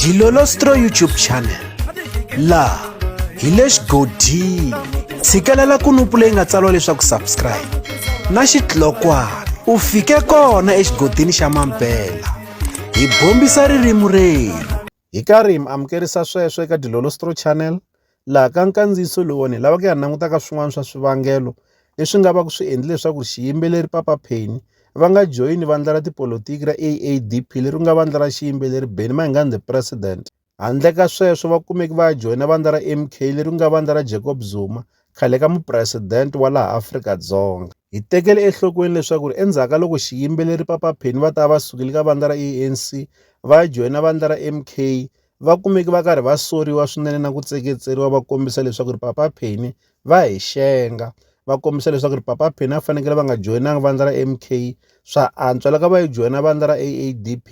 Dilolostro YouTube channel laha hi le xigodini. Tshikelela kunupu leyi nga tsariwa leswaku subscribe na xitlokwana u fike kona exigodini xa Mampela. Hi bombisa ririmi rero. Hi karhi hi amukerisa sweswo eka Dilolostro channel laha ka nkandziyiso lowuni hi lavaka hi langutaka swin'wana swa swivangelo leswi nga va ku swi endle leswaku xiyimbeleri Papa Penny va nga joyini vandla ra tipolotiki ra AADP leri nga vandla ra xiyimbeleri Benny Mayengani the President. Handle ka sweswo va kumeki va joyina vandla ra MK leri nga vandla ra Jacob Zuma khale ka mupresidente wa laha Afrika-Dzonga. Hi tekele enhlokweni leswaku endzhaku loko xiyimbeleri Papa Penny va ta va sukile ka vandla ra ANC va joyina vandla ra MK va kumeki va karhi va soriwa swinene na ku tseketseriwa va kombisa leswaku Papa Penny va hi xenga. Va kombisa leswaku Papa Penny a fanekele va nga joyinanga vandla ra MK swa antswa loko va yi joyina vandla ra AADP.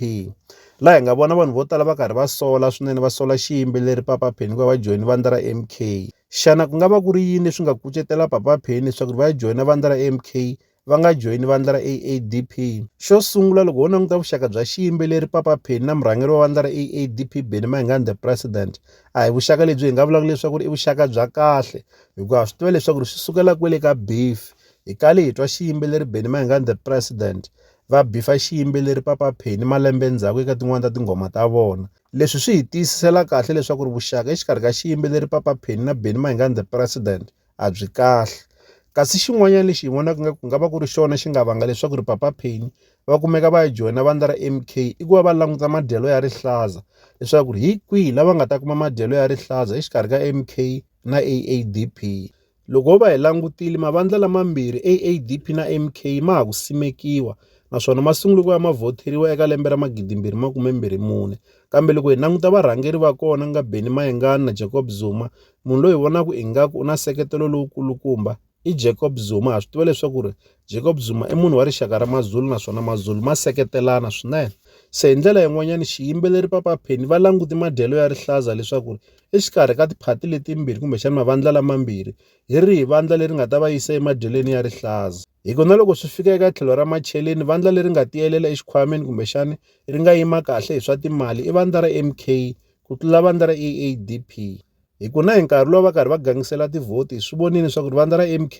Laha hi nga vona vanhu vo tala va karhi va sola swinene va sola xiyimbeleri Papa Penny ku va joyina vandla ra MK. Xana ku nga va ku ri yini leswi nga kucetela Papa Penny leswaku va joyina vandla ra MK va nga joyini vandla ra AADP? Xo sungula loko ho languta vuxaka bya xiyimbeleri Papa Penny na murhangeri wa vandla ra AADP Benny Mayengani the President, a hi vuxaka lebyi hi nga vulaka leswaku i vuxaka bya kahle hikuva swi tiva leswaku swi sukela kwele ka beef. Hi kale hi twa xiyimbeleri Benny Mayengani the President va bifa xiyimbeleri Papa Penny malembe endzhaku eka tin'wana ta tinghoma ta vona. Leswi swi hi tiyisisela kahle leswaku vuxaka exikarhi ka xiyimbeleri Papa Penny na Benny Mayengani the President a byi kahle. Kasi xin'wanyana lexi hi vonaka ku nga va ku ri xona xi nga vanga leswaku Papa Penny va kumeka va joyina vandla ra MK i ku va va languta madyelo ya rihlaza leswaku hi kwihi lava nga ta kuma madyelo ya rihlaza exikarhi ka MK na AADP. Loko ho va hi langutile mavandla lamambirhi AADP na MK ma ha ku simekiwa naswona ma sungule ku va ma vhoteriwa eka lembe ra 2024. Kambe loko hi languta varhangeri va kona nga Benny Mayengani na Jacob Zuma, munhu loyi hi vonaka ingaku u na nseketelo lowukulukumba i Jacob Zuma. Ha swi tiva leswaku Jacob Zuma i munhu wa rixaka ra maZulu naswona maZulu ma seketelana swinene. Se hi ndlela yin'wanyana xiyimbeleri Papa Penny va languti madyelo ya rihlaza leswaku exikarhi ka tiphati letimbirhi kumbexana mavandla lamambirhi hi rihi vandla leri nga ta va yisa emadyelweni ya rihlaza. Hikuva na loko swi fika eka tlhelo ra macheleni vandla leri nga tiyelela exikhwameni kumbexana ri nga yima kahle hi swa timali i vandla ra MK ku tlula vandla ra AADP. Hikuva na hi nkarhi lowu va karhi va gangisela tivhoti hi swi vonile leswaku vandla ra MK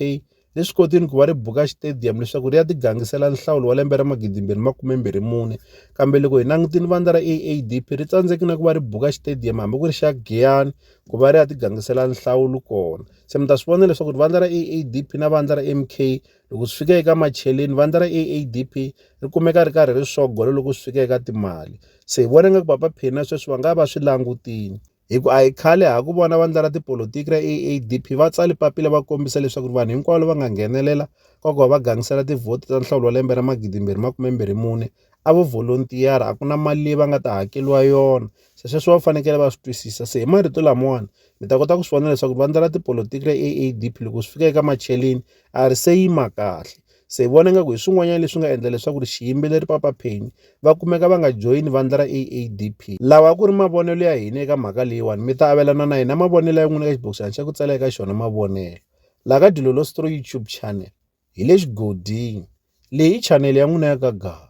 ri swi kotile ku va ri buka xitediyamu leswaku ri ya ti gangisela nhlawulo wa lembe ra 2024. Kambe loko hi langutile vandla ra AADP ri tsandzeki na ku va ri buka xitediyamu hambi ku ri xa Giyani ku va ri ya ti gangisela nhlawulo kona. Se mi ta swi vona leswaku vandla ra AADP na vandla ra MK loko swi fika eka macheleni vandla ra AADP ri kumeka ri karhi ri sogola loko swi fika eka timali. Se hi vona nga ku Papa Penny na sweswi va nga va swi langutile. Hikuva a hi khale ha ku vona vandla ra tipolotiki ra AADP va tsale papila va kombisa leswaku vanhu hinkwavo va nga nghenelela ka ku va va gangisela tivhoti ta nhlawulo wa lembe ra 2024 a vo volontiyara, a ku na mali leyi va nga ta hakeriwa yona. Se sweswo va fanekele va swi twisisa. Se hi marito lamawani mi ta kota ku swi vona leswaku vandla ra tipolotiki ra AADP loko swi fika eka macheleni a ri se yima kahle. Se hi vona nga ku hi swin'wanyana leswi nga endla leswaku xiyimbeleri Papa Penny va kumeka va nga joyini vandla ra AADP. Lawa ku ri mavonelo ya hina eka mhaka leyiwani. Mi ta avelana na hina mavonelo ya n'wina eka xibokisana xa ku tsala eka xona mavonelo. Laha ka Dilolostro YouTube channel hi le xigodini. Leyi i chanele ya n'wina ya ka Gaga.